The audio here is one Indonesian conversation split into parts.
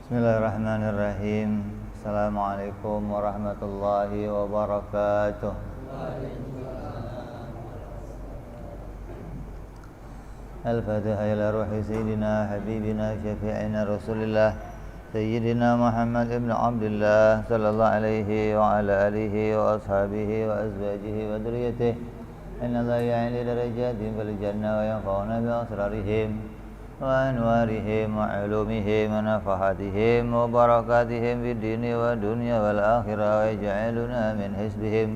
Bismillahirrahmanirrahim. Assalamualaikum warahmatullahi wabarakatuh. Al-Fatihah ila ruhi Sayyidina Habibina Syafi'ina Rasulillah Sayyidina Muhammad ibn Abdullah Sallallahu alaihi wa ala alihi wa ashabihi wa azwajihi wa dhurriyyatihi Inna Allah ya'li darajatihim fil jannah wa yanfa'una bi asrarihim wa anwarihim wa ulumihim wa nafahatihim wa barakatihim fid dini wa dunya wal akhirah wa yaj'aluna min hisbihim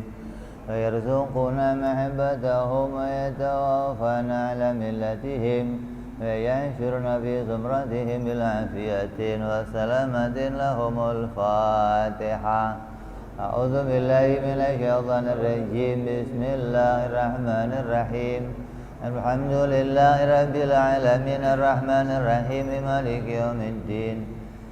wa yarzuquna mahabbatahum wa yatawaffana ala millatihim wa yanshuruna fi zumratihim bil afiyatin wa salamatin lahumul Fatihah. A'udzu billahi minasy syaithanir rajim. Bismillahirrahmanirrahim. Alhamdulillahi rabbil alamin arrahmanir rahim maliki yaumiddin.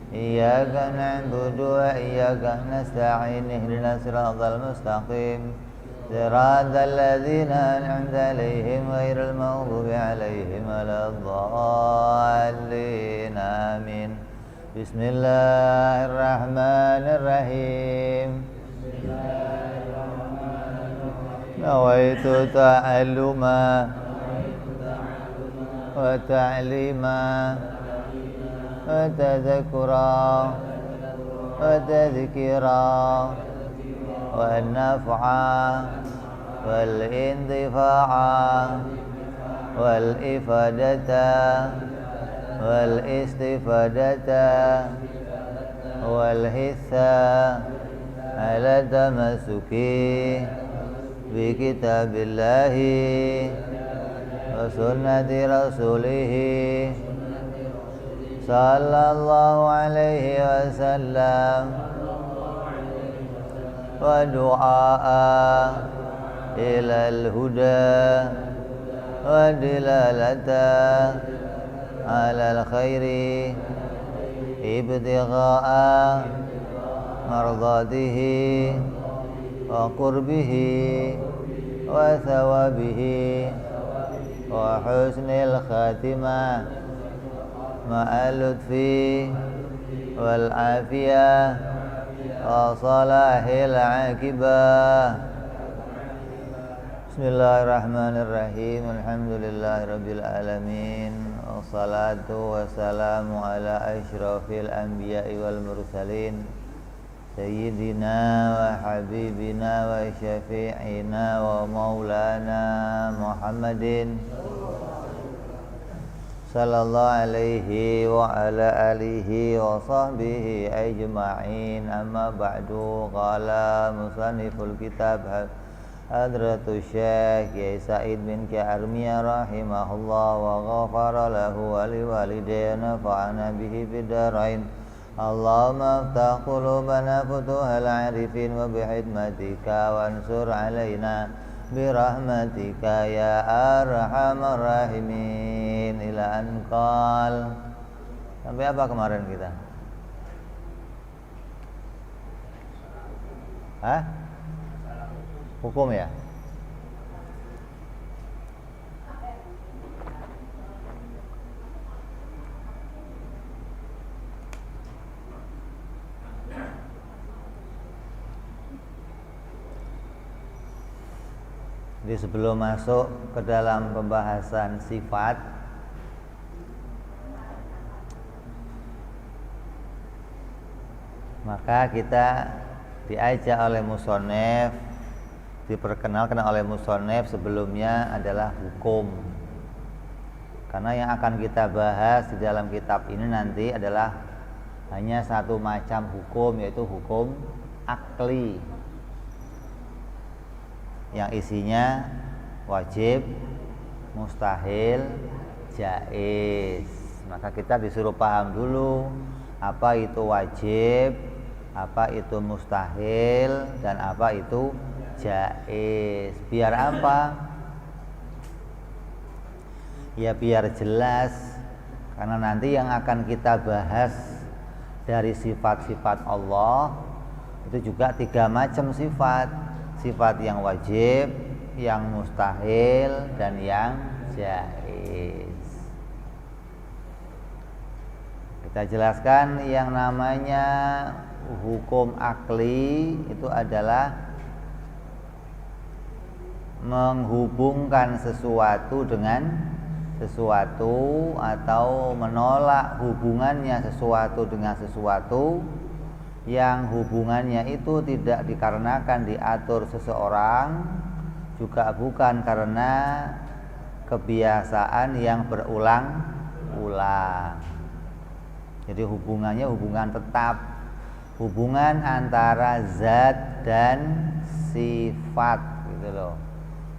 Iyyaka na'budu wa iyyaka nasta'in ihdinas siratal mustaqim. Siratal ladzina an'amta 'alaihim ghairil maghdubi 'alaihim waladdallin. Amin. Bismillahirrahmanirrahim. Nawaitu ta'alluma wa ta'lima wa tadhakkura wa tadhkira wa naf'a wal intifa'a wal ifadata wal istifadata wal hissa ala tamassuki bi kitabillahi wa sunnati rasulih sallallahu alaihi wasallam wa du'a ilal huda wa dilalata alal khairi ibtigha'a mardatihi wa qurbihi wa thawabihi wa husnil khatimah ma'al lutfi wal afiyah wa salahil aqibah. Bismillahirrahmanirrahim. Alhamdulillahi rabbil alamin. Wassalatu wassalamu ala asyrafil anbiya'i wal mursalin Sayyidina wa habibina wa syafi'ina wa maulana Muhammadin sallallahu alaihi wa ala alihi wa sahbihi ajma'in. Amma ba'du. Qala musanniful kitab Hadratus Syekh Kiai Said bin Kiai Armiyah rahimahullah wa ghafara lahu wa liwalidayna fa'ana bihi bidarain. Allahumma aftah qulubana futuhal arifin wa bihidmatika wansur alaina birahmatika ya arhamar rahimin. Ila anqal. Sampai apa kemarin kita? Hah? Hukum ya? Jadi sebelum masuk ke dalam pembahasan sifat, maka kita diajak oleh musonef, diperkenalkan oleh musonef sebelumnya adalah hukum. Karena yang akan kita bahas di dalam kitab ini nanti adalah hanya satu macam hukum, yaitu hukum akli, yang isinya wajib, mustahil, jaiz. Maka kita disuruh paham dulu apa itu wajib, apa itu mustahil, dan apa itu jaiz. Biar apa? Ya biar jelas. Karena nanti yang akan kita bahas dari sifat-sifat Allah itu juga 3 macam sifat. Sifat yang wajib, yang mustahil, dan yang jaiz. Kita jelaskan yang namanya hukum akli itu adalah menghubungkan sesuatu dengan sesuatu atau menolak hubungannya sesuatu dengan sesuatu yang hubungannya itu tidak dikarenakan diatur seseorang, juga bukan karena kebiasaan yang berulang-ulang. Jadi hubungannya hubungan tetap, hubungan antara zat dan sifat gitu loh.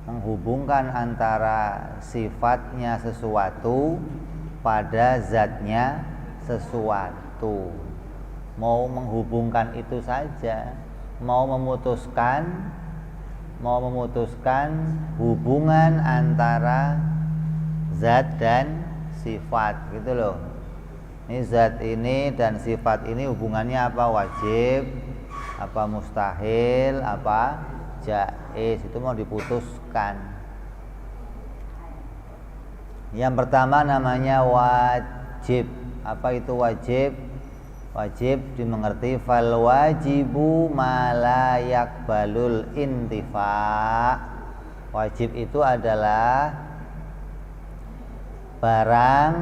Menghubungkan antara sifatnya sesuatu pada zatnya sesuatu. Mau menghubungkan itu saja, mau memutuskan hubungan antara zat dan sifat gitu loh. Ini zat ini dan sifat ini hubungannya apa? Wajib, apa mustahil, apa jaiz, itu mau diputuskan. Yang pertama namanya wajib. Apa itu wajib? Wajib dimengerti fal wajibu ma la yaqbalul intifa. Wajib itu adalah barang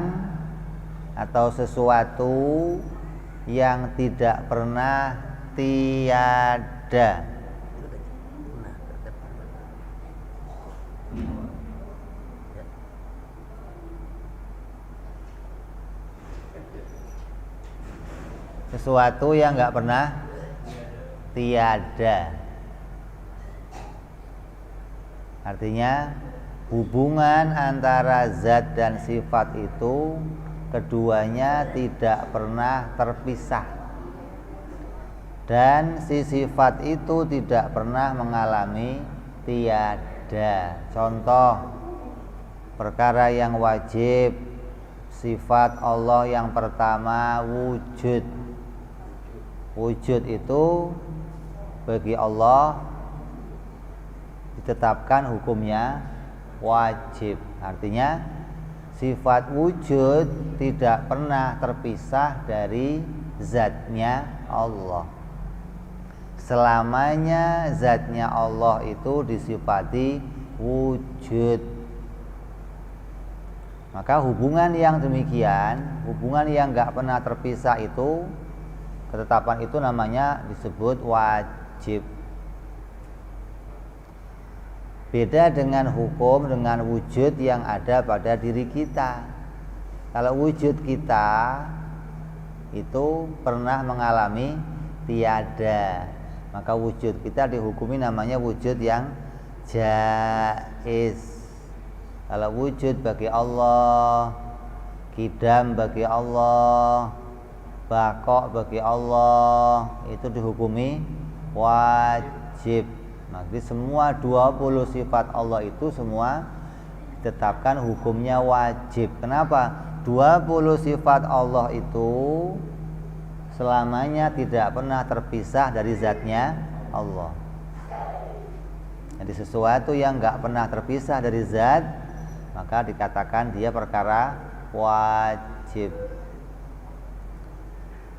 atau sesuatu yang tidak pernah tiada. Sesuatu yang nggak pernah tiada. Artinya hubungan antara zat dan sifat itu keduanya tidak pernah terpisah, dan si sifat itu tidak pernah mengalami tiada. Contoh perkara yang wajib, sifat Allah yang pertama wujud. Wujud itu bagi Allah ditetapkan hukumnya wajib. Artinya sifat wujud tidak pernah terpisah dari zatnya Allah. Selamanya zatnya Allah itu disifati wujud. Maka hubungan yang demikian, hubungan yang gak pernah terpisah itu, ketetapan itu namanya disebut wajib. Beda dengan hukum, dengan wujud yang ada pada diri kita. Kalau wujud kita itu pernah mengalami tiada, maka wujud kita dihukumi namanya wujud yang jaiz. Kalau wujud bagi Allah, qidam bagi Allah, baqa bagi Allah, itu dihukumi wajib. Jadi semua 20 sifat Allah itu semua ditetapkan hukumnya wajib. Kenapa? 20 sifat Allah itu selamanya tidak pernah terpisah dari zatnya Allah. Jadi sesuatu yang gak pernah terpisah dari zat, maka dikatakan dia perkara wajib.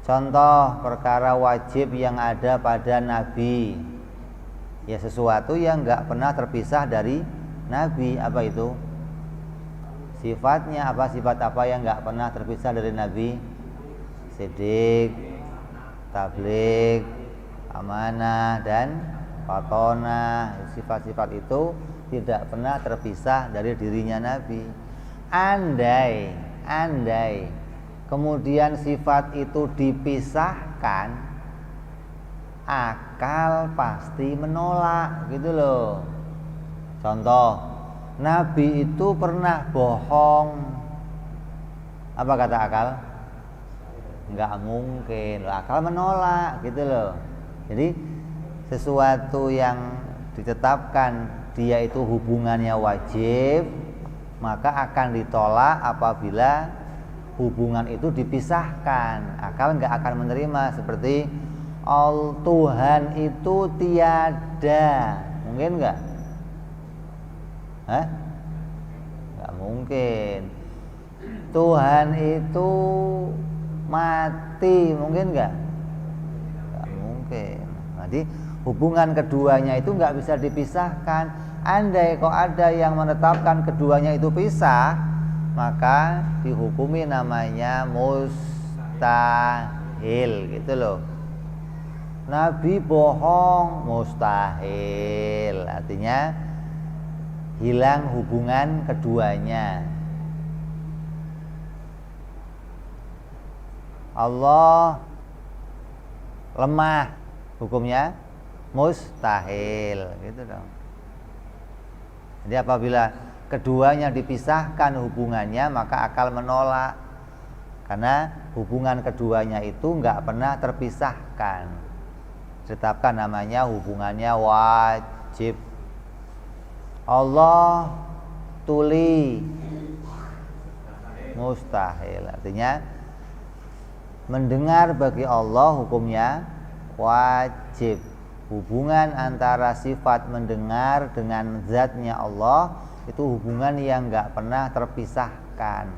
Contoh perkara wajib yang ada pada Nabi, ya sesuatu yang gak pernah terpisah dari Nabi. Apa itu? Sifatnya apa? Sifat apa yang gak pernah terpisah dari Nabi? Sidik, tabligh, amanah, dan fatonah. Sifat-sifat itu tidak pernah terpisah dari dirinya Nabi. Andai kemudian sifat itu dipisahkan, akal pasti menolak gitu loh. Contoh, Nabi itu pernah bohong. Apa kata akal? Enggak mungkin. Akal menolak gitu loh. Jadi sesuatu yang ditetapkan dia itu hubungannya wajib, maka akan ditolak apabila hubungan itu dipisahkan. Akal enggak akan menerima. Seperti Tuhan itu tiada, mungkin enggak? Enggak mungkin. Tuhan itu mati, mungkin nggak mungkin. Jadi hubungan keduanya itu nggak bisa dipisahkan. Andai kok ada yang menetapkan keduanya itu pisah, maka dihukumi namanya mustahil, gitu loh. Nabi bohong, mustahil, artinya hilang hubungan keduanya. Allah lemah, hukumnya mustahil, gitu dong. Jadi apabila keduanya dipisahkan hubungannya, maka akal menolak, karena hubungan keduanya itu nggak pernah terpisahkan. Ditetapkan namanya hubungannya wajib. Allah tuli, mustahil, artinya mendengar bagi Allah hukumnya wajib. Hubungan antara sifat mendengar dengan zatnya Allah itu hubungan yang nggak pernah terpisahkan.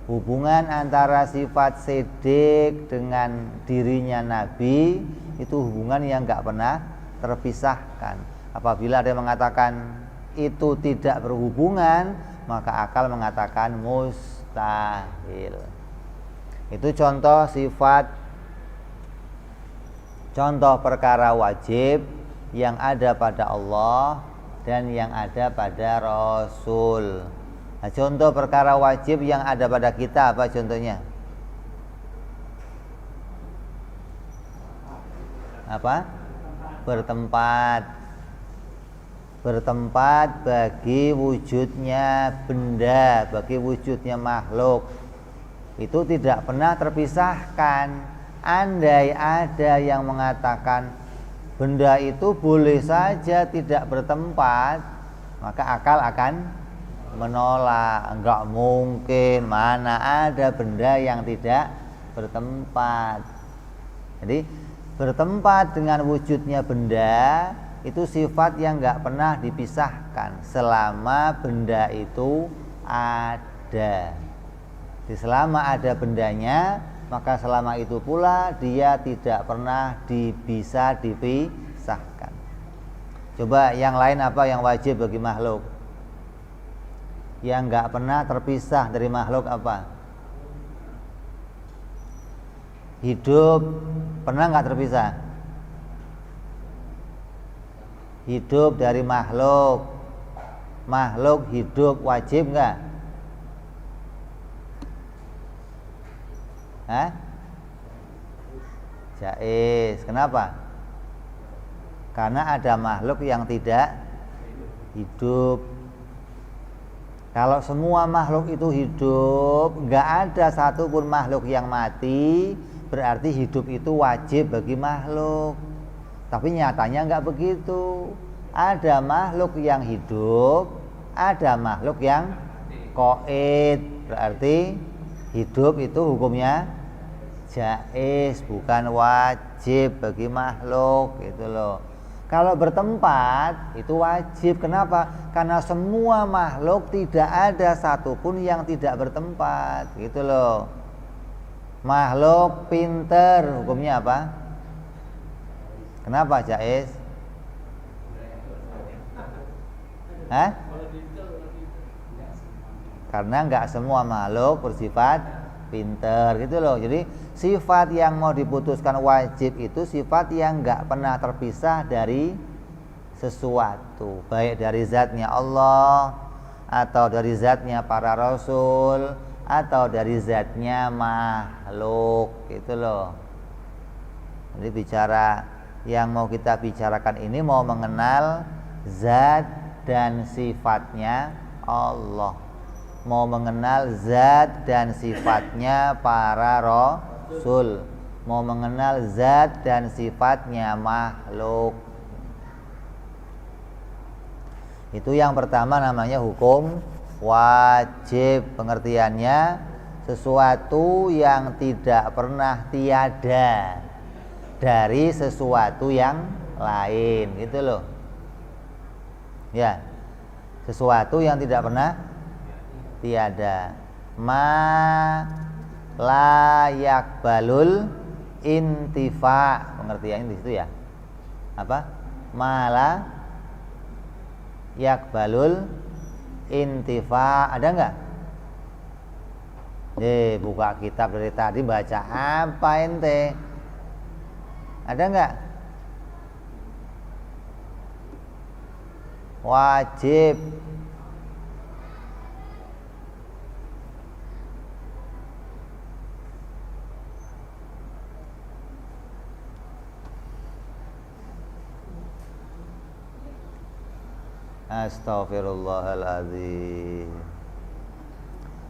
Hubungan antara sifat sidik dengan dirinya Nabi itu hubungan yang nggak pernah terpisahkan. Apabila ada yang mengatakan itu tidak berhubungan, maka akal mengatakan mustahil. Itu contoh sifat, contoh perkara wajib yang ada pada Allah dan yang ada pada Rasul. Nah, contoh perkara wajib yang ada pada kita apa contohnya? Apa? Bertempat. Bertempat bagi wujudnya benda, bagi wujudnya makhluk. Itu tidak pernah terpisahkan. Andai ada yang mengatakan benda itu boleh saja tidak bertempat, maka akal akan menolak. Enggak mungkin, mana ada benda yang tidak bertempat. Jadi bertempat dengan wujudnya benda itu sifat yang enggak pernah dipisahkan selama benda itu ada. Selama ada bendanya, maka selama itu pula dia tidak pernah bisa dipisahkan. Coba yang lain apa yang wajib bagi makhluk? Yang enggak pernah terpisah dari makhluk apa? Hidup pernah enggak terpisah? Hidup dari makhluk. Makhluk hidup wajib enggak? Hah? Jaiz. Kenapa? Karena ada makhluk yang tidak hidup. Kalau semua makhluk itu hidup, nggak ada satupun makhluk yang mati, berarti hidup itu wajib bagi makhluk. Tapi nyatanya nggak begitu. Ada makhluk yang hidup, ada makhluk yang qaid. Berarti hidup itu hukumnya jaiz, bukan wajib bagi makhluk, gitu loh. Kalau bertempat itu wajib. Kenapa? Karena semua makhluk tidak ada satupun yang tidak bertempat, gitu loh. Makhluk pinter hukumnya apa? Kenapa jaiz? Hah? Karena nggak semua makhluk bersifat pinter, gitu loh. Jadi sifat yang mau diputuskan wajib itu sifat yang nggak pernah terpisah dari sesuatu, baik dari zatnya Allah atau dari zatnya para rasul atau dari zatnya makhluk, gitu loh. Jadi bicara yang mau kita bicarakan ini mau mengenal zat dan sifatnya Allah, mau mengenal zat dan sifatnya para rasul, mau mengenal zat dan sifatnya makhluk. Itu yang pertama namanya hukum wajib. Pengertiannya sesuatu yang tidak pernah tiada dari sesuatu yang lain, gitu loh. Ya, sesuatu yang tidak pernah tiada. Ma la yakbalul intifa. Pengertiannya di situ ya. Apa? Mala yakbalul intifa. Ada enggak? Buka kitab dari tadi baca apa ente? Ada enggak? Wajib. Astaghfirullahaladzim.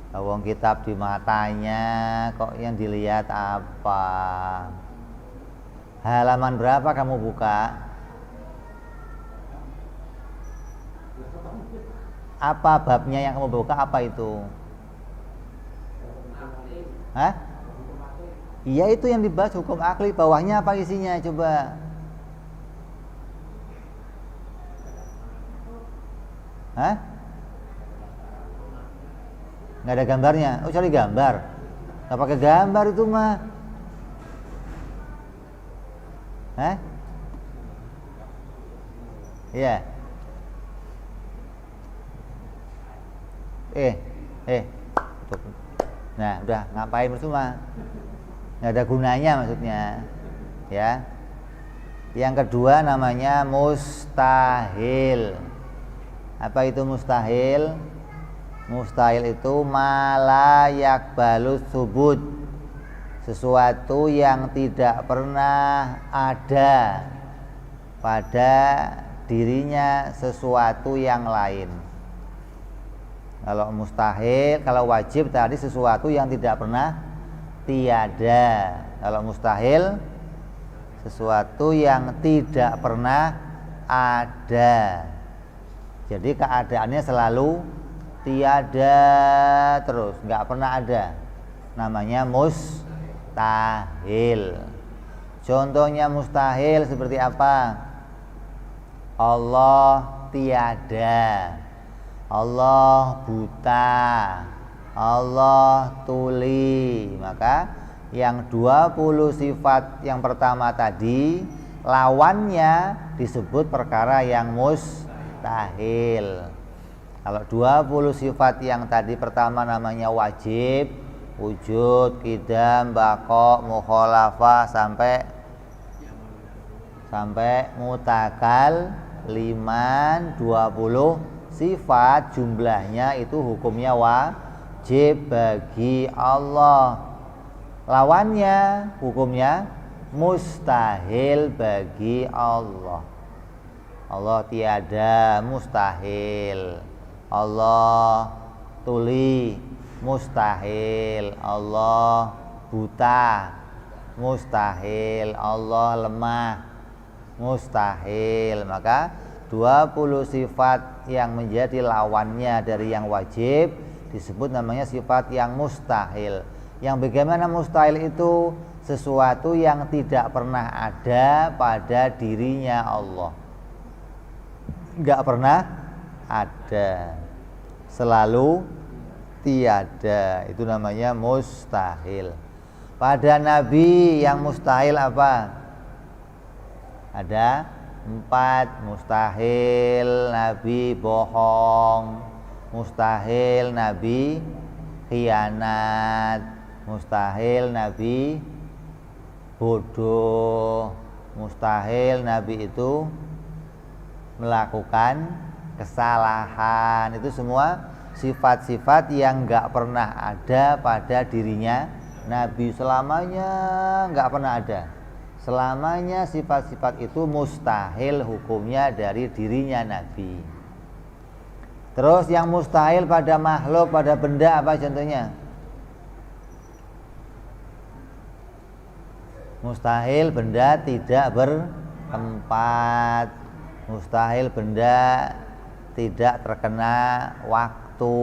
Wong kitab di matanya, kok yang dilihat apa? Halaman berapa kamu buka? Apa babnya yang kamu buka? Apa itu? Hah? Iya, itu yang dibahas hukum akli. Bawahnya apa isinya? Coba. Hah? Nggak ada gambarnya. Oh, cari gambar. Nggak pakai gambar itu mah. Hah? Iya. Nah, udah ngapain semua? Nggak ada gunanya maksudnya. Ya. Yang kedua namanya mustahil. Apa itu mustahil? Mustahil itu mala yakbalus subut, sesuatu yang tidak pernah ada pada dirinya sesuatu yang lain. Kalau mustahil, kalau wajib tadi sesuatu yang tidak pernah tiada. Kalau mustahil sesuatu yang tidak pernah ada. Jadi keadaannya selalu tiada terus, nggak pernah ada. Namanya mustahil. Contohnya mustahil seperti apa? Allah tiada, Allah buta, Allah tuli. Maka yang 20 sifat yang pertama tadi, lawannya disebut perkara yang mustahil. Kalau 20 sifat yang tadi pertama namanya wajib, wujud, qidam, baqa, mukhalafah sampai mutakal liman, 20 sifat jumlahnya itu hukumnya wajib bagi Allah. Lawannya hukumnya mustahil bagi Allah. Allah tiada, mustahil. Allah tuli, mustahil. Allah buta, mustahil. Allah lemah, mustahil. Maka 20 sifat yang menjadi lawannya dari yang wajib disebut namanya sifat yang mustahil. Yang bagaimana mustahil itu? Sesuatu yang tidak pernah ada pada dirinya Allah. Enggak pernah ada, selalu tiada. Itu namanya mustahil. Pada Nabi yang mustahil apa? Ada 4. Mustahil Nabi bohong, mustahil Nabi khianat, mustahil Nabi bodoh, mustahil Nabi itu melakukan kesalahan. Itu semua sifat-sifat yang enggak pernah ada pada dirinya Nabi. Selamanya enggak pernah ada. Selamanya sifat-sifat itu mustahil hukumnya dari dirinya Nabi. Terus yang mustahil pada makhluk, pada benda apa contohnya? Mustahil benda tidak bertempat, mustahil benda tidak terkena waktu,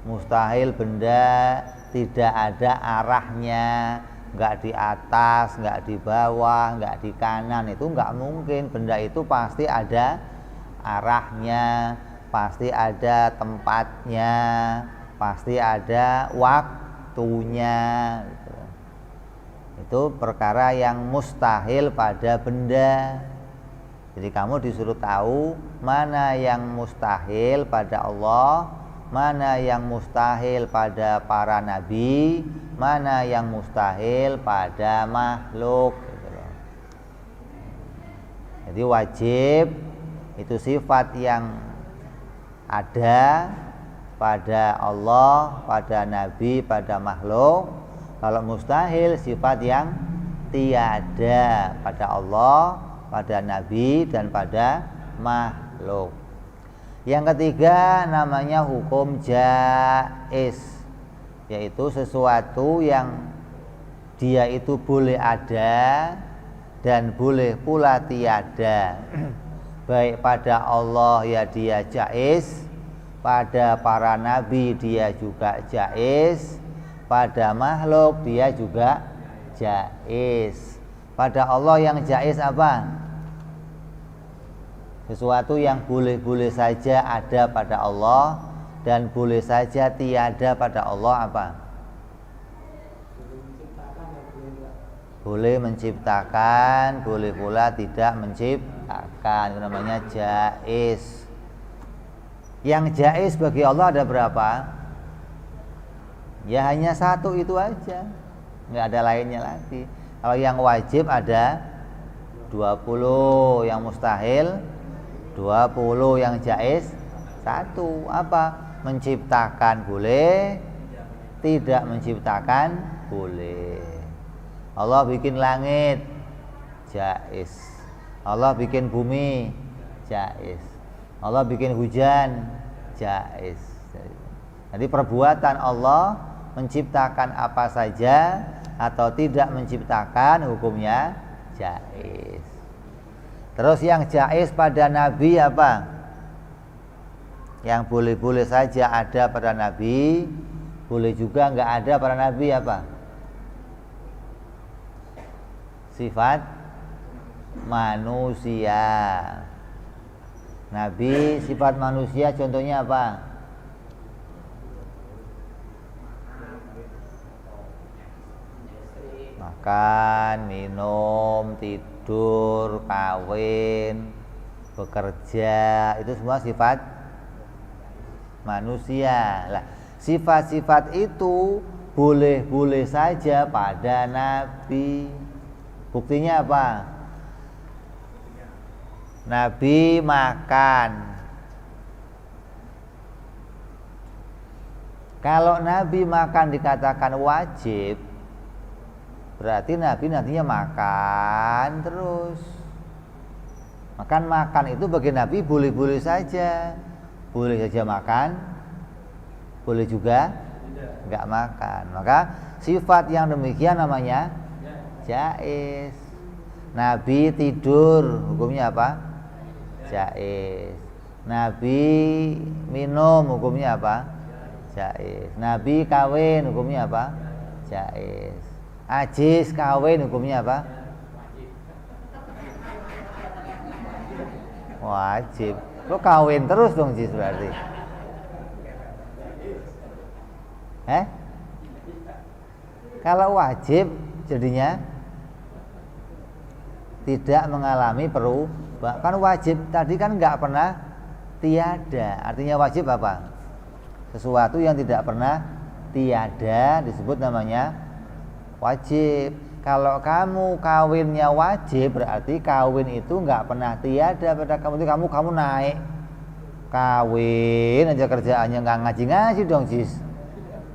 mustahil benda tidak ada arahnya, enggak di atas, enggak di bawah, enggak di kanan. Itu enggak mungkin. Benda itu pasti ada arahnya, pasti ada tempatnya, pasti ada waktunya gitu. Itu perkara yang mustahil pada benda. Jadi kamu disuruh tahu mana yang mustahil pada Allah, mana yang mustahil pada para nabi, mana yang mustahil pada makhluk gitu loh. Jadi wajib itu sifat yang ada pada Allah, pada nabi, pada makhluk. Kalau mustahil sifat yang tiada pada Allah, pada nabi, dan pada makhluk. Yang ketiga namanya hukum jaiz, yaitu sesuatu yang dia itu boleh ada dan boleh pula tiada. Baik pada Allah ya dia jaiz, pada para nabi dia juga jaiz, pada makhluk dia juga jaiz. Pada Allah yang jaiz apa? Sesuatu yang boleh-boleh saja ada pada Allah dan boleh saja tiada pada Allah apa? Boleh menciptakan, boleh pula tidak menciptakan. Itu namanya jaiz. Yang jaiz bagi Allah ada berapa? Ya hanya satu itu aja, nggak ada lainnya lagi. Kalau yang wajib ada 20, yang mustahil 20, yang jaiz 1. Apa? Menciptakan boleh, tidak menciptakan boleh. Allah bikin langit jaiz, Allah bikin bumi jaiz, Allah bikin hujan jaiz. Jadi perbuatan Allah menciptakan apa saja atau tidak menciptakan hukumnya jaiz. Terus yang jaiz pada nabi apa? Yang boleh-boleh saja ada pada nabi, boleh juga enggak ada pada nabi apa? Sifat manusia. Nabi sifat manusia contohnya apa? Makan, minum, tidur, kawin, bekerja, itu semua sifat manusia. Lah, sifat-sifat itu boleh-boleh saja pada nabi. Buktinya apa? Nabi makan. Kalau nabi makan dikatakan wajib, berarti nabi nantinya makan terus. Makan itu bagi nabi boleh-boleh saja. Boleh saja makan, boleh juga enggak makan. Maka sifat yang demikian namanya jaiz. Nabi tidur hukumnya apa? Jaiz. Nabi minum hukumnya apa? Jaiz. Nabi kawin hukumnya apa? Jaiz. Ajis kawin hukumnya apa? Wajib. Lo kawin terus dong Jis berarti. Kalau wajib jadinya tidak mengalami perubahan. Kan wajib tadi kan nggak pernah tiada. Artinya wajib apa? Sesuatu yang tidak pernah tiada disebut namanya wajib. Kalau kamu kawinnya wajib, berarti kawin itu nggak pernah tiada pada kamu. Itu kamu naik kawin aja kerjaannya nggak ngaji dong Jis.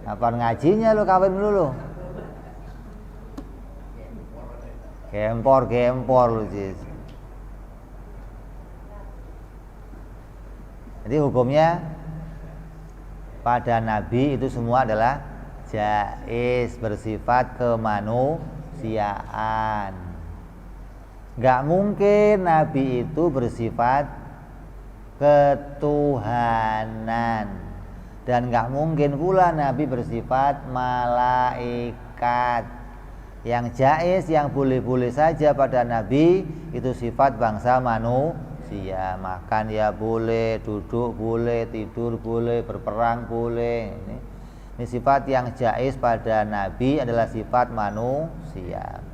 Apa ngajinya lo kawin dulu lo? Gempor lo Jis. Jadi hukumnya pada nabi itu semua adalah jaiz, bersifat kemanusiaan. Gak mungkin nabi itu bersifat ketuhanan, dan gak mungkin pula nabi bersifat malaikat. Yang jaiz, yang boleh-boleh saja pada nabi itu sifat bangsa manusia. Makan ya boleh, duduk boleh, tidur boleh, berperang boleh. Ini sifat yang jaiz pada Nabi adalah sifat manusia.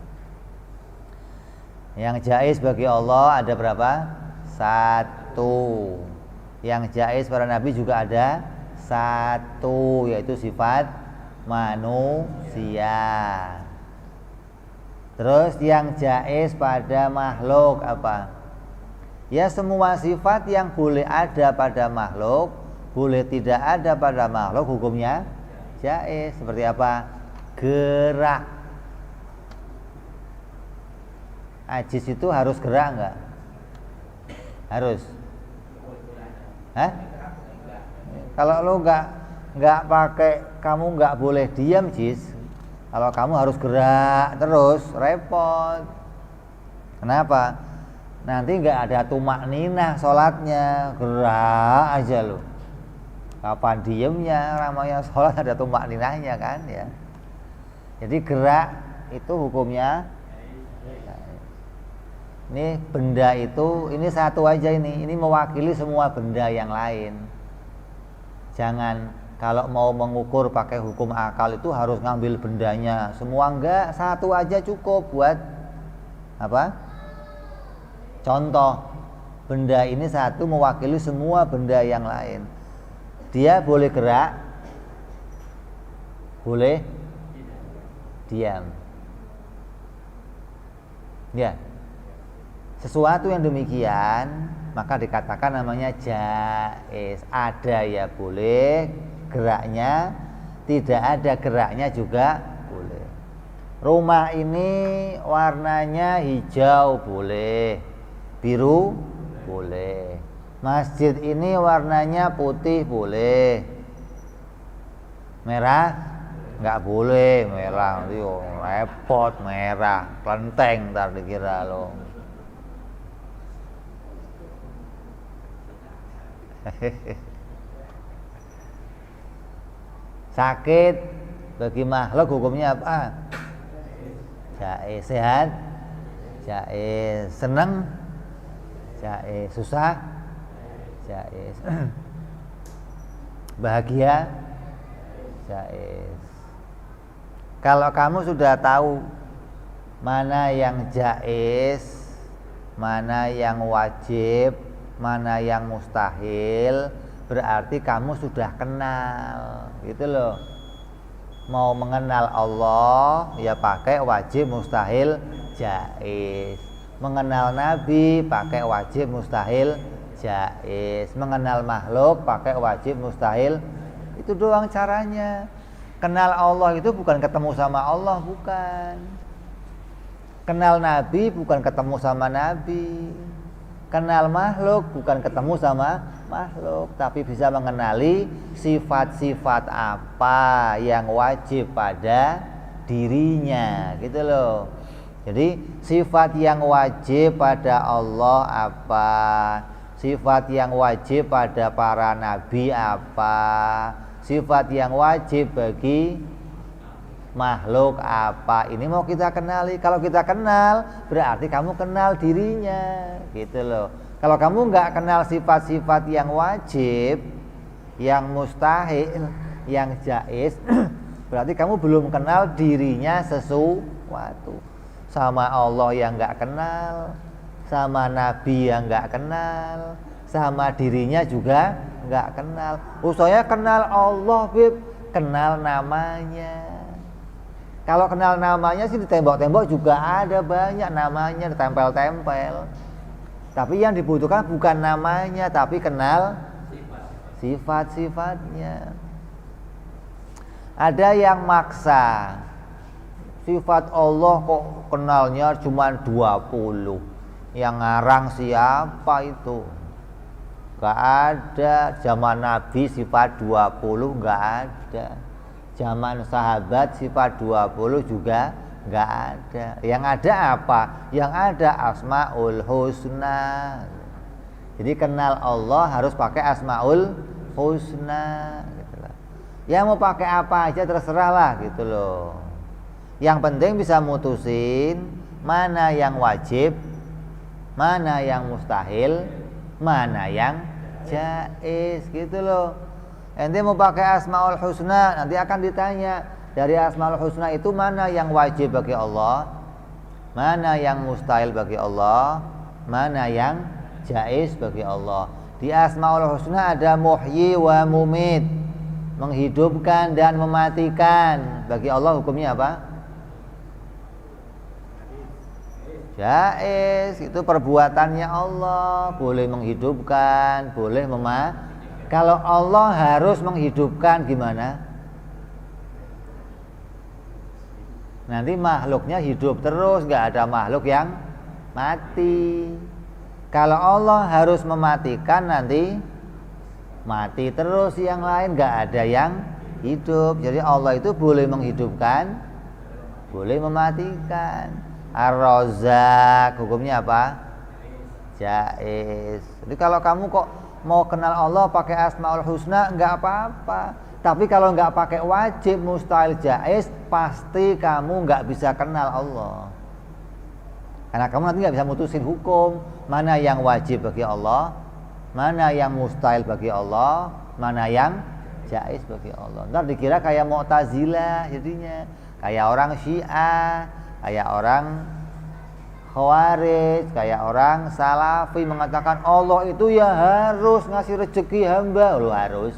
Yang jaiz bagi Allah ada berapa? 1. Yang jaiz pada Nabi juga ada 1, yaitu sifat manusia. Terus yang jaiz pada makhluk apa? Ya semua sifat yang boleh ada pada makhluk, boleh tidak ada pada makhluk, hukumnya jaiz. Seperti apa? Gerak. Ajis itu harus gerak enggak? Harus. Hah? Kalau lo enggak pakai, kamu enggak boleh diam, Jis. Kalau kamu harus gerak terus, repot. Kenapa? Nanti enggak ada tumak ninah sholatnya, gerak aja lo. Kapan diemnya? Namanya sholat ada tumak ninahnya kan ya. Jadi gerak itu hukumnya. Ini benda itu, ini satu aja ini mewakili semua benda yang lain. Jangan kalau mau mengukur pakai hukum akal itu harus ngambil bendanya semua, enggak, satu aja cukup buat apa? Contoh, benda ini satu mewakili semua benda yang lain. Dia boleh gerak, boleh diam. Ya. Sesuatu yang demikian maka dikatakan namanya jaiz. Ada ya boleh geraknya, tidak ada geraknya juga boleh. Rumah ini warnanya hijau boleh, biru boleh. Masjid ini warnanya putih boleh, merah nggak boleh. Merah nanti repot, merah kelenteng ntar dikira lo. Sakit bagi makhluk hukumnya apa? Jaiz. Sehat jaiz. Senang jaiz. Susah jaiz. Bahagia jaiz. Kalau kamu sudah tahu mana yang jaiz, mana yang wajib, mana yang mustahil, berarti kamu sudah kenal, gitu loh. Mau mengenal Allah ya pakai wajib mustahil jaiz. Mengenal Nabi pakai wajib mustahil jaiz. Mengenal makhluk pakai wajib mustahil. Itu doang caranya. Kenal Allah itu bukan ketemu sama Allah, bukan. Kenal Nabi bukan ketemu sama Nabi. Kenal makhluk bukan ketemu sama makhluk, tapi bisa mengenali sifat-sifat apa yang wajib pada dirinya, gitu loh. Jadi sifat yang wajib pada Allah apa, sifat yang wajib pada para nabi apa, sifat yang wajib bagi makhluk apa, ini mau kita kenali. Kalau kita kenal berarti kamu kenal dirinya, gitu loh. Kalau kamu nggak kenal sifat-sifat yang wajib, yang mustahil, yang jaiz, berarti kamu belum kenal dirinya sesuatu. Sama Allah yang nggak kenal, sama Nabi yang nggak kenal, sama dirinya juga nggak kenal. Saya kenal Allah, Bib, kenal namanya. Kalau kenal namanya sih di tembok-tembok juga ada banyak namanya, ditempel-tempel. Tapi yang dibutuhkan bukan namanya, tapi kenal sifat-sifatnya. Ada yang maksa, sifat Allah kok kenalnya cuma 20. Yang ngarang siapa itu? Gak ada. Zaman Nabi sifat 20 gak ada. Zaman sahabat sifat 20 juga enggak ada. Yang ada apa? Yang ada Asmaul Husna. Jadi kenal Allah harus pakai Asmaul Husna, gitu loh. Ya mau pakai apa aja terserah lah, gitu loh. Yang penting bisa mutusin mana yang wajib, mana yang mustahil, mana yang jaiz, gitu loh. Ente mau pakai Asmaul Husna, nanti akan ditanya, dari Asmaul Husna itu mana yang wajib bagi Allah, mana yang mustahil bagi Allah, mana yang jaiz bagi Allah. Di Asmaul Husna ada muhyi wa mumit, menghidupkan dan mematikan. Bagi Allah hukumnya apa? Jaiz, itu perbuatannya Allah, boleh menghidupkan, boleh mematikan. Kalau Allah harus menghidupkan gimana? Nanti makhluknya hidup terus, gak ada makhluk yang mati. Kalau Allah harus mematikan, nanti mati terus yang lain, gak ada yang hidup. Jadi Allah itu boleh menghidupkan, boleh mematikan. Ar-Razzaq hukumnya apa? Jaiz. Jadi kalau kamu kok mau kenal Allah pakai Asmaul Husna nggak apa-apa. Tapi kalau nggak pakai wajib, mustahil, jaiz, pasti kamu nggak bisa kenal Allah. Karena kamu nanti nggak bisa mutusin hukum mana yang wajib bagi Allah, mana yang mustahil bagi Allah, mana yang jaiz bagi Allah. Ntar dikira kayak Mu'tazilah jadinya, kayak orang Syiah, kayak orang Khawarij, kayak orang Salafi mengatakan Allah itu ya harus ngasih rezeki hamba. Loh harus.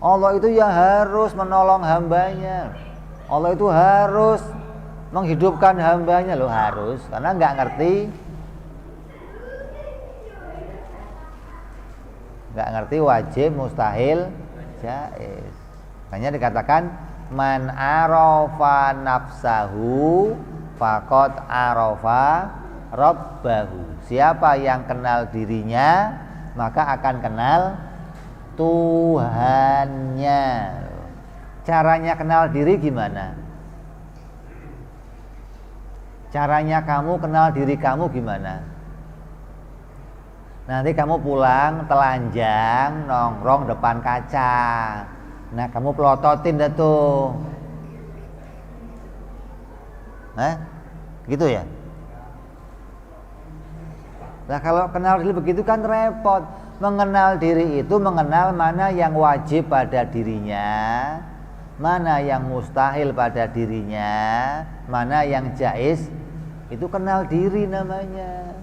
Allah itu ya harus menolong hambanya. Allah itu harus menghidupkan hambanya. Loh harus. Karena nggak ngerti wajib, mustahil, jaiz. Makanya dikatakan man arafa nafsahu faqad arafa rabbahu. Siapa yang kenal dirinya maka akan kenal Tuhannya. Caranya kenal diri gimana? Caranya kamu kenal diri kamu gimana? Nanti kamu pulang telanjang nongkrong depan kaca. Nah kamu pelototin dah tuh. Gitu ya. Nah kalau kenal diri begitu kan repot. Mengenal diri itu mengenal mana yang wajib pada dirinya, mana yang mustahil pada dirinya, mana yang jaiz. Itu kenal diri namanya.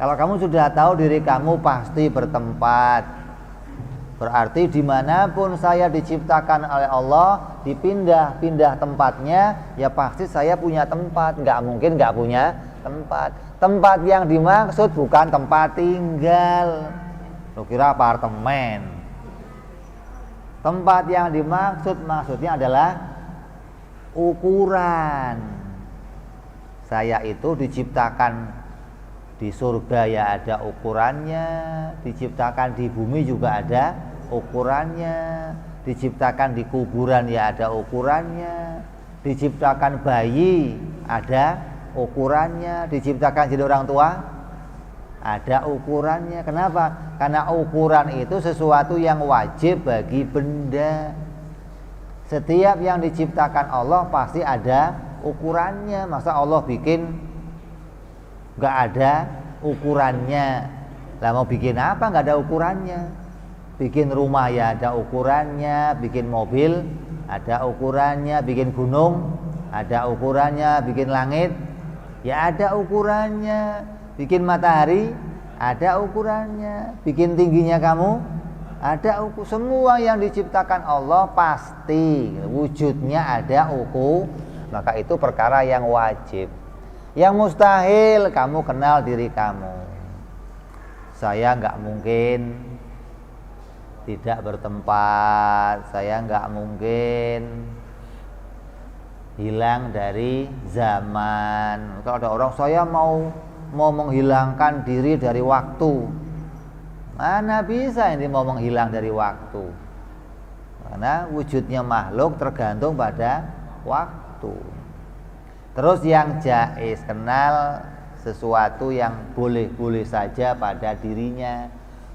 Kalau kamu sudah tahu diri kamu pasti bertempat, berarti dimanapun saya diciptakan oleh Allah, dipindah-pindah tempatnya, ya pasti saya punya tempat. Nggak mungkin nggak punya tempat. Tempat yang dimaksud bukan tempat tinggal. Lo kira apartemen. Tempat yang maksudnya adalah ukuran. Saya itu diciptakan di surga ya ada ukurannya, diciptakan di bumi juga ada ukurannya, diciptakan di kuburan ya ada ukurannya, diciptakan bayi ada ukurannya, diciptakan jadi orang tua ada ukurannya. Kenapa? Karena ukuran itu sesuatu yang wajib bagi benda. Setiap yang diciptakan Allah pasti ada ukurannya. Masa Allah bikin nggak ada ukurannya? Lah mau bikin apa nggak ada ukurannya? Bikin rumah ya ada ukurannya, bikin mobil ada ukurannya, bikin gunung ada ukurannya, bikin langit ya ada ukurannya, bikin matahari ada ukurannya, bikin tingginya kamu ada ukur. Semua yang diciptakan Allah pasti wujudnya ada ukur. Maka itu perkara yang wajib. Yang mustahil kamu kenal diri kamu. Saya nggak mungkin tidak bertempat, saya nggak mungkin hilang dari zaman. Kalau ada orang saya mau menghilangkan diri dari waktu, mana bisa ini mau menghilang dari waktu? Karena wujudnya makhluk tergantung pada waktu. Terus yang jaiz, kenal sesuatu yang boleh-boleh saja pada dirinya.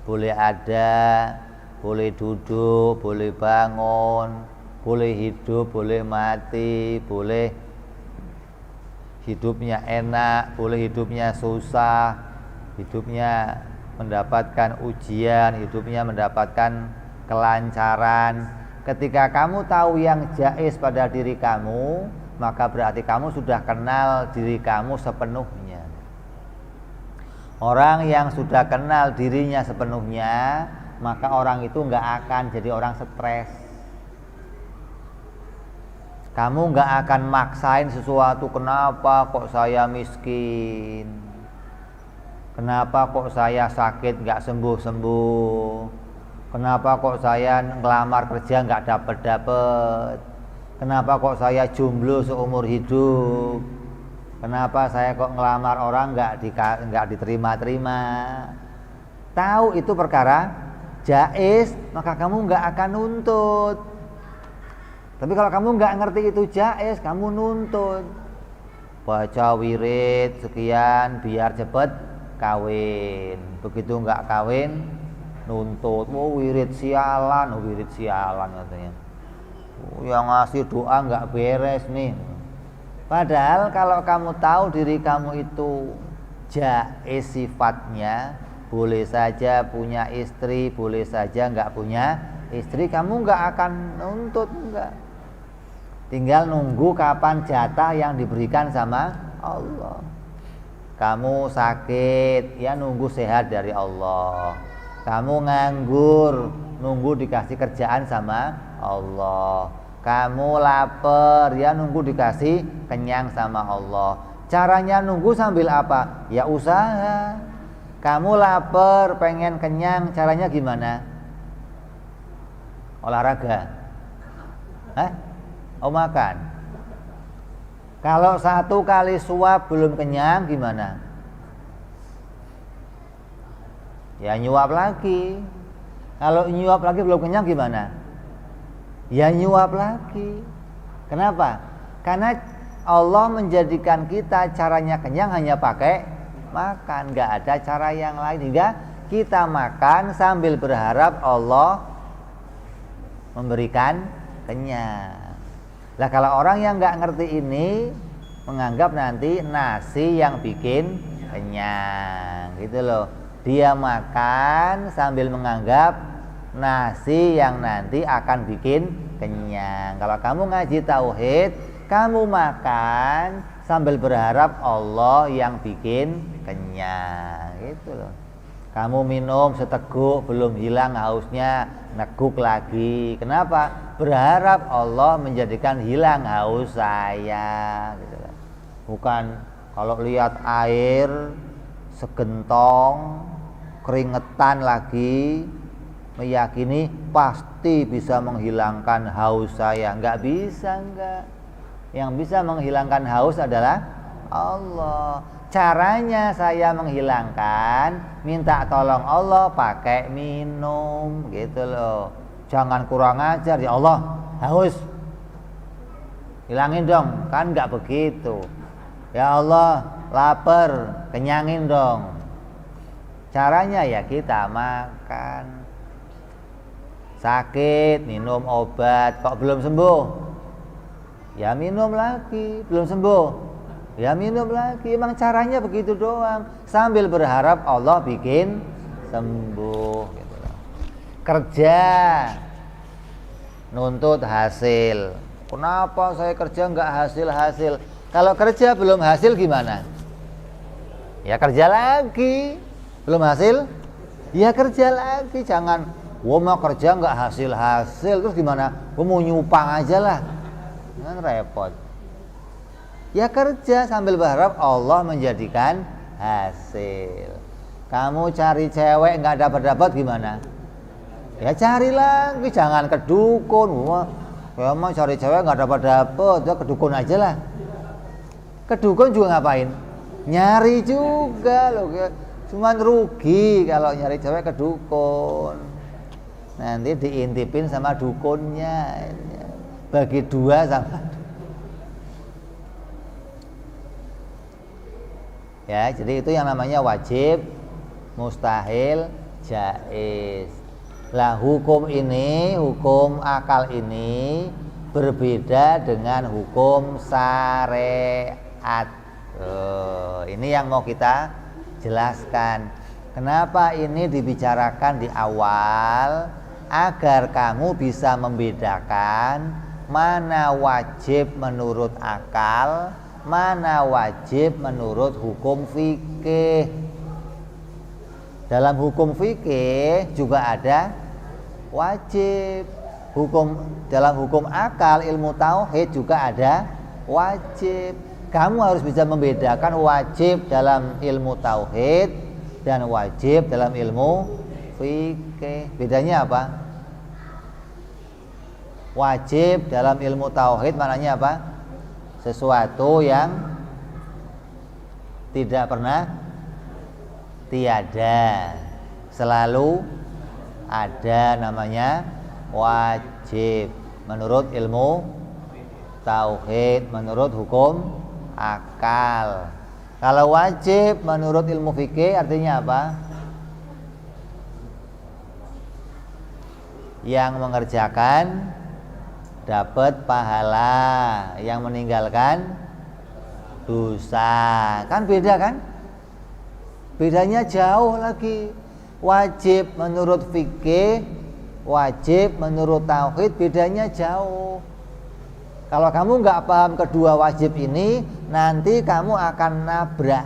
Boleh ada, boleh duduk, boleh bangun, boleh hidup, boleh mati, boleh hidupnya enak, boleh hidupnya susah, hidupnya mendapatkan ujian, hidupnya mendapatkan kelancaran. Ketika kamu tahu yang jaiz pada diri kamu, maka berarti kamu sudah kenal diri kamu sepenuhnya. Orang yang sudah kenal dirinya sepenuhnya, maka orang itu nggak akan jadi orang stres. Kamu nggak akan maksain sesuatu. Kenapa kok saya miskin? Kenapa kok saya sakit nggak sembuh-sembuh? Kenapa kok saya ngelamar kerja nggak dapet-dapet? Kenapa kok saya jomblo seumur hidup? Kenapa saya kok ngelamar orang nggak diterima-terima? Tahu itu perkara jaiz, maka kamu nggak akan nuntut. Tapi kalau kamu nggak ngerti itu jaiz, kamu nuntut. Baca wirid sekian biar cepet kawin. Begitu nggak kawin, nuntut. Wirid sialan katanya. Yang ngasih doa nggak beres nih. Padahal kalau kamu tahu diri kamu itu jaiz sifatnya, boleh saja punya istri, boleh saja nggak punya istri, kamu nggak akan nuntut, enggak. Tinggal nunggu kapan jatah yang diberikan sama Allah. Kamu sakit, ya nunggu sehat dari Allah. Kamu nganggur, nunggu dikasih kerjaan sama Allah. Kamu lapar, ya nunggu dikasih kenyang sama Allah. Caranya nunggu sambil apa? Ya usaha. Kamu lapar, pengen kenyang, caranya gimana? Olahraga. Makan. Kalau 1 kali suap belum kenyang gimana? Ya nyuap lagi. Kalau nyuap lagi belum kenyang gimana? Ya nyuap lagi. Kenapa? Karena Allah menjadikan kita caranya kenyang hanya pakai makan, gak ada cara yang lain. Hingga kita makan sambil berharap Allah memberikan kenyang. Lah kalau orang yang gak ngerti ini, menganggap nanti nasi yang bikin kenyang, gitu loh. Dia makan sambil menganggap nasi yang nanti akan bikin kenyang. Kalau kamu ngaji tauhid, kamu makan sambil berharap Allah yang bikin kenyang, gitu loh. Kamu minum seteguk belum hilang hausnya, neguk lagi. Kenapa? Berharap Allah menjadikan hilang haus saya, gitu loh. Bukan kalau lihat air segentong keringetan lagi meyakini pasti bisa menghilangkan haus saya. Enggak bisa, enggak. Yang bisa menghilangkan haus adalah Allah. Caranya saya menghilangkan, minta tolong Allah pakai minum, gitu loh. Jangan kurang ajar, ya Allah haus, hilangin dong, kan enggak begitu. Ya Allah lapar, kenyangin dong. Caranya ya kita makan. Sakit, minum obat, kok belum sembuh? Ya minum lagi, belum sembuh. Ya minum lagi. Emang caranya begitu doang, sambil berharap Allah bikin sembuh, gitu loh. Kerja nuntut hasil. Kenapa saya kerja nggak hasil-hasil? Kalau kerja belum hasil gimana? Ya kerja lagi. Belum hasil? Ya kerja lagi. Jangan mau kerja nggak hasil-hasil terus gimana? Mau nyupang aja lah, kan repot. Ya kerja sambil berharap Allah menjadikan hasil. Kamu cari cewek nggak dapat gimana? Ya cari lagi, jangan ke dukun. Wah, mau cari cewek nggak dapat, ya ke dukun aja lah. Ke dukun juga ngapain? Nyari juga loh. Cuman rugi kalau nyari cewek ke dukun. Nanti diintipin sama dukunnya, bagi 2 sama. Ya, jadi itu yang namanya wajib, mustahil, jaiz. Lah hukum ini, hukum akal ini berbeda dengan hukum syariat. Ini yang mau kita jelaskan. Kenapa ini dibicarakan di awal? agar kamu bisa membedakan mana wajib menurut akal, mana wajib menurut hukum fikih. Dalam hukum fikih juga ada wajib. Dalam hukum akal, ilmu tauhid juga ada wajib. Kamu harus bisa membedakan wajib dalam ilmu tauhid dan wajib dalam ilmu fikih. Bedanya apa? Wajib dalam ilmu tauhid maknanya apa? Sesuatu yang tidak pernah tiada, selalu ada, namanya wajib menurut ilmu tauhid, menurut hukum akal. Kalau wajib menurut ilmu fikih artinya apa? Yang mengerjakan dapat pahala, yang meninggalkan dosa. Kan beda kan? Bedanya jauh lagi. Wajib menurut fikih, wajib menurut tauhid, bedanya jauh. Kalau kamu nggak paham kedua wajib ini, nanti kamu akan nabrak,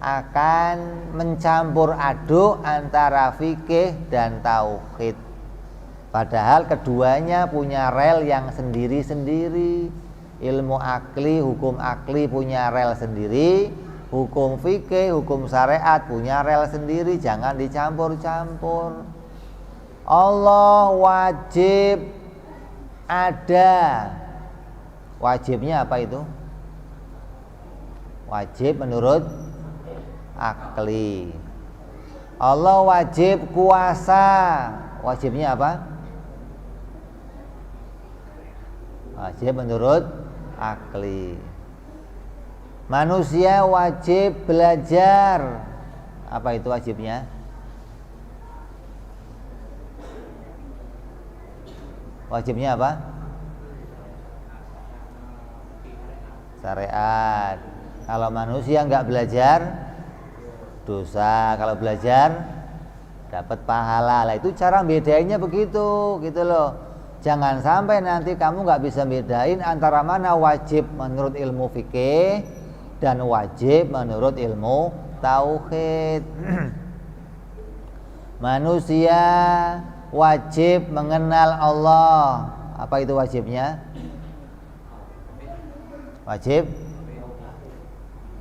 akan mencampur aduk antara fikih dan tauhid. Padahal keduanya punya rel yang sendiri-sendiri. Ilmu akli, hukum akli punya rel sendiri, hukum fikih, hukum syariat punya rel sendiri. Jangan dicampur-campur. Allah wajib ada. Wajibnya apa itu? Wajib menurut akli. Allah wajib kuasa. Wajibnya apa? Wajib menurut akli. Manusia wajib belajar. Apa itu wajibnya? Wajibnya apa? Syariat. Kalau manusia nggak belajar, dosa. Kalau belajar, dapat pahala. Lah itu cara bedanya begitu, gitu loh. Jangan sampai nanti kamu nggak bisa bedain antara mana wajib menurut ilmu fikih dan wajib menurut ilmu tauhid. Manusia wajib mengenal Allah. Apa itu wajibnya? Wajib.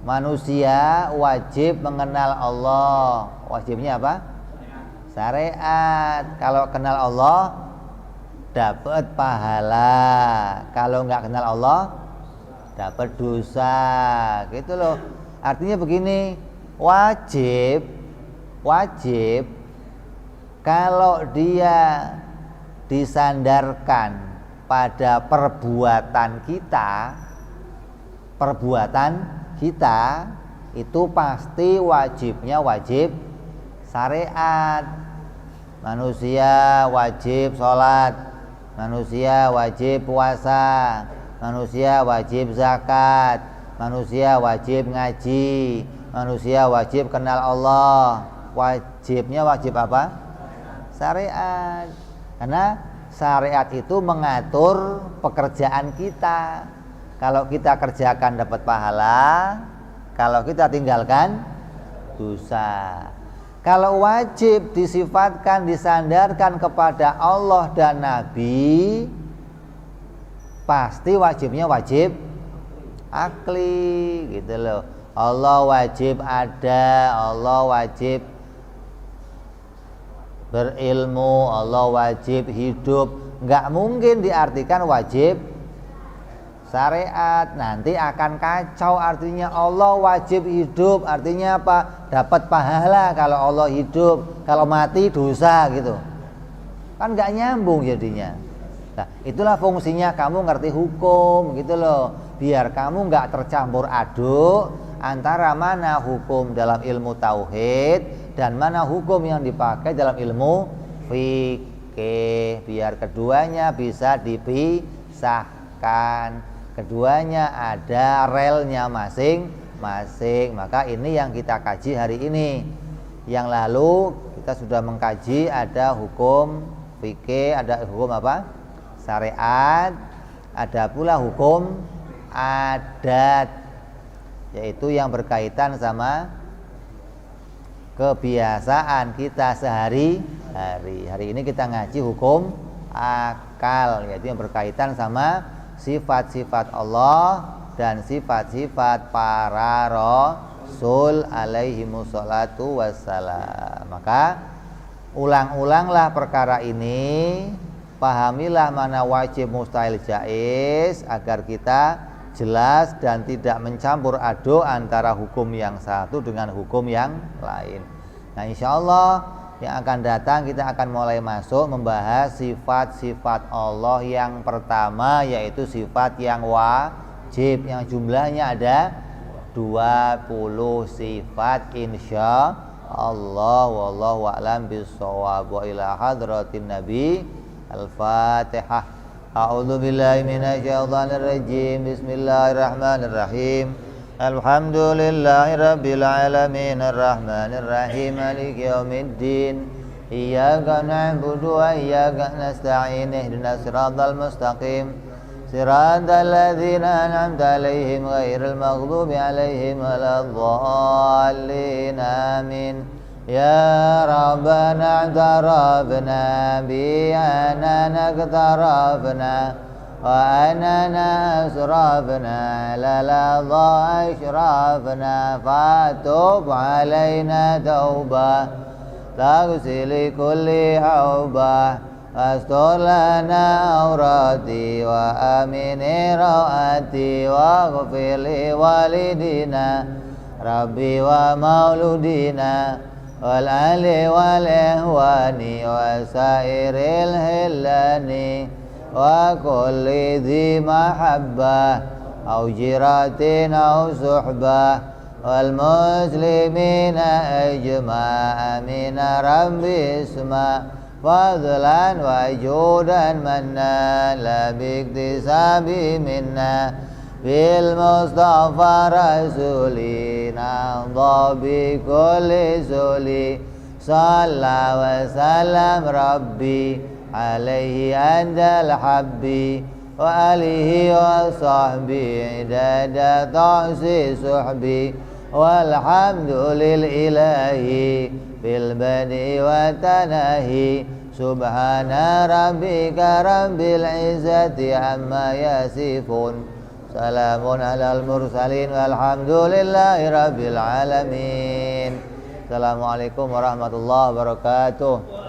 Manusia wajib mengenal Allah. Wajibnya apa? Syariat. Kalau kenal Allah dapat pahala. Kalau nggak kenal Allah dapat dosa. Gitu loh. Artinya begini, wajib kalau dia disandarkan pada perbuatan kita itu pasti wajibnya wajib syariat. Manusia wajib sholat, manusia wajib puasa, manusia wajib zakat, manusia wajib ngaji, manusia wajib kenal Allah. Wajibnya wajib apa? Syariat. Karena syariat itu mengatur pekerjaan kita. Kalau kita kerjakan dapat pahala, kalau kita tinggalkan dosa. Kalau wajib disifatkan, disandarkan kepada Allah dan Nabi, pasti wajibnya wajib akli, gitu loh. Allah wajib ada, Allah wajib berilmu, Allah wajib hidup. Nggak mungkin diartikan wajib syariat, nanti akan kacau. Artinya Allah wajib hidup, artinya apa? Dapat pahala kalau Allah hidup, kalau mati dosa, gitu kan nggak nyambung jadinya. Nah, itulah fungsinya kamu ngerti hukum, gitu loh, biar kamu nggak tercampur aduk antara mana hukum dalam ilmu tauhid dan mana hukum yang dipakai dalam ilmu fikih, biar keduanya bisa dipisahkan. Keduanya ada relnya masing-masing. Maka ini yang kita kaji hari ini. Yang lalu kita sudah mengkaji ada hukum fikih, ada hukum apa? Syariat, ada pula hukum adat, yaitu yang berkaitan sama kebiasaan kita sehari-hari. Hari ini kita ngaji hukum akal, yaitu yang berkaitan sama sifat-sifat Allah dan sifat-sifat para rasul alaihimussalatu wassalam. Maka ulang-ulanglah perkara ini, pahamilah mana wajib, mustahil, jaiz, agar kita jelas dan tidak mencampur aduk antara hukum yang satu dengan hukum yang lain. Nah, insya Allah yang akan datang kita akan mulai masuk membahas sifat-sifat Allah. Yang pertama yaitu sifat yang wajib, yang jumlahnya ada 20 sifat insya Allah. Wallahu a'lam bishawab. Wa ila hadratin Nabi. Al-Fatihah. A'udzu billahi minasyaitonir rajim. Bismillahirrahmanirrahim. Alhamdulillahi rabbil alamin arrahmanir rahim maliki yaumiddin. Iyyaka na'budu wa iyyaka nasta'in. Ihdinas siratal mustaqim. Siratal ladzina an'amta 'alaihim ghairil maghdubi 'alaihim waladdallin. Amin. Ya Rabbana i'tarafna bi anana iqtarafna wa anana asrafna la ladha ashrafna fatub alaina tauba taghsil kulli haubah astur lana aurati wa amini rawati wa ghfir li walidina rabbi wa mauludina wal ali wal ihwani wa sairil hillani wa kulli dhi mahabbah au jiratin au suhbah wal muslimina ajma'a min rabbi isma fadlan wa judan manna la biktisabi minna bil mustafa rasulina dhabi kulli suli salla wa salam rabbi alaihi andal habbi wa alihi wa sahbihi dada ta'si suhbi walhamdulil ilahi bil badi wa tanahi subhana rabbika rabbil izzati amma yasifun salamun alal mursalin walhamdulillahi rabbil alamin. Assalamualaikum warahmatullahi wabarakatuh.